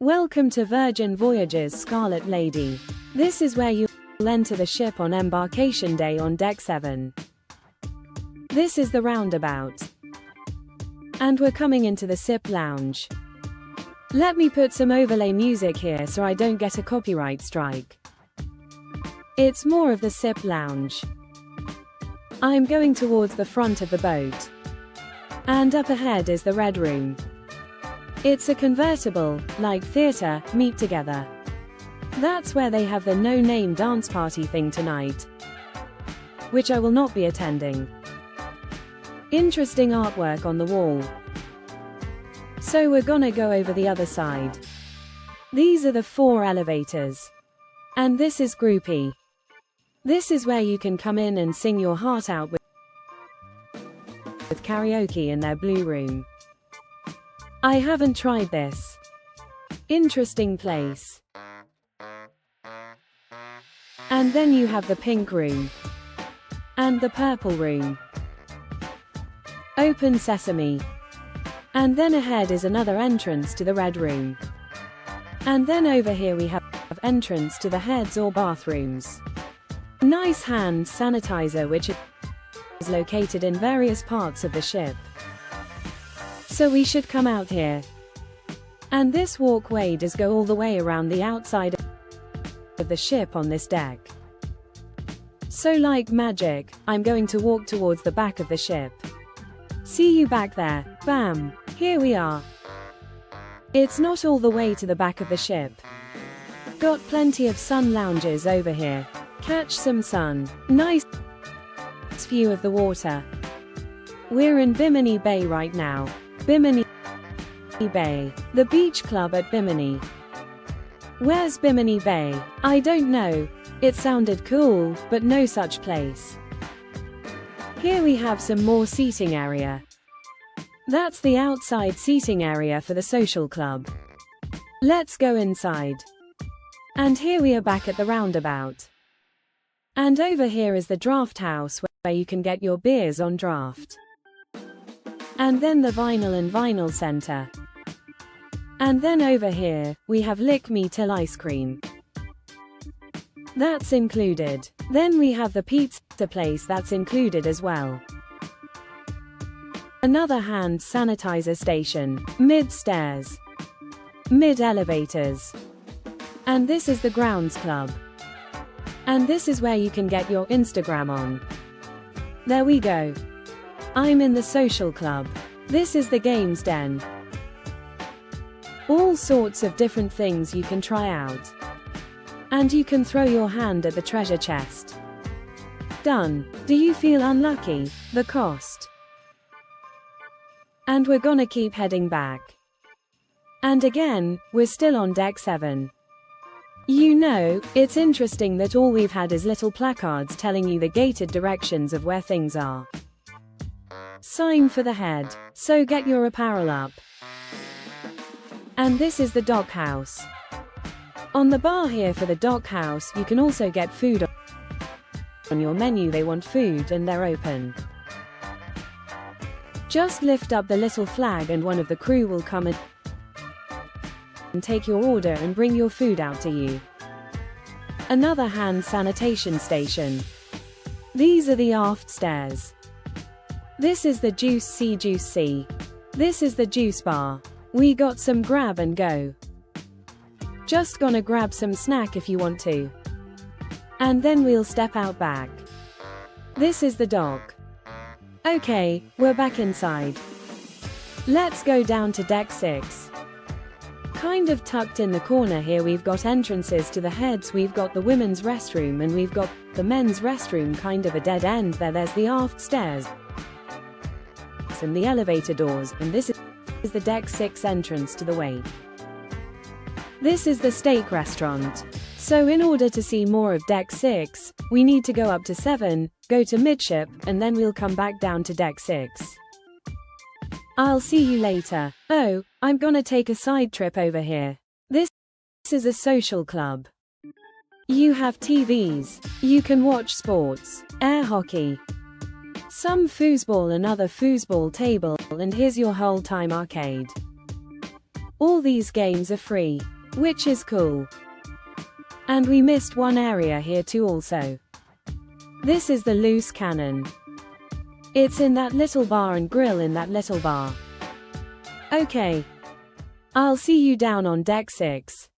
Welcome to Virgin Voyages, Scarlet Lady. This is where you will enter the ship on embarkation day on Deck 7. This is the roundabout. And we're coming into the SIP lounge. Let me put some overlay music here so I don't get a copyright strike. It's more of the SIP lounge. I'm going towards the front of the boat. And up ahead is the Red Room. It's a convertible, like theater, meet together. That's where they have the no-name dance party thing tonight, which I will not be attending. Interesting artwork on the wall. So we're gonna go over the other side. These are the 4 elevators. And this is Groupie. This is where you can come in and sing your heart out with karaoke in their blue room. I haven't tried this. Interesting place. And then you have the pink room. And the purple room. Open sesame. And then ahead is another entrance to the red room. And then over here we have entrance to the heads or bathrooms. Nice hand sanitizer which is located in various parts of the ship. So we should come out here. And this walkway does go all the way around the outside of the ship on this deck. So like magic, I'm going to walk towards the back of the ship. See you back there. Bam! Here we are. It's not all the way to the back of the ship. Got plenty of sun lounges over here. Catch some sun. Nice view of the water. We're in Bimini Bay right now. Bimini Bay. The beach club at Bimini. Where's Bimini Bay? I don't know. It sounded cool, but no such place. Here we have some more seating area. That's the outside seating area for the social club. Let's go inside. And here we are back at the roundabout. And over here is the draft house where you can get your beers on draft. And then the vinyl and vinyl center. And then over here, we have Lick Me Till ice cream. That's included. Then we have the pizza place that's included as well. Another hand sanitizer station, mid-stairs, mid-elevators. And this is the grounds club. And this is where you can get your Instagram on. There we go. I'm in the social club. This is the games den. All sorts of different things you can try out. And you can throw your hand at the treasure chest. Done. Do you feel unlucky? The cost. And we're gonna keep heading back. And again, we're still on Deck 7. You know, it's interesting that all we've had is little placards telling you the gated directions of where things are. Sign for the head, so get your apparel up. And this is the dock house. On the bar here for the dock house, you can also get food on your menu. They want food and they're open. Just lift up the little flag and one of the crew will come and take your order and bring your food out to you. Another hand sanitation station. These are the aft stairs. This is the Juice C. This is the juice bar. We got some grab and go. Just gonna grab some snack if you want to. And then we'll step out back. This is the dock. Okay, we're back inside. Let's go down to Deck 6. Kind of tucked in the corner here we've got entrances to the heads, we've got the women's restroom and we've got the men's restroom, kind of a dead end there. There's the aft stairs and the elevator doors, and this is the Deck 6 entrance to the wake. This is the steak restaurant. So in order to see more of Deck 6, we need to go up to 7, go to midship, and then we'll come back down to Deck 6. I'll see you later. Oh, I'm gonna take a side trip over here. This is a social club. You have TVs. You can watch sports, air hockey, some foosball, another foosball table, and here's your whole time arcade. All these games are free, which is cool. And we missed one area here too also. This is the loose cannon. It's in that little bar and grill in that little bar. Okay. I'll see you down on deck 6.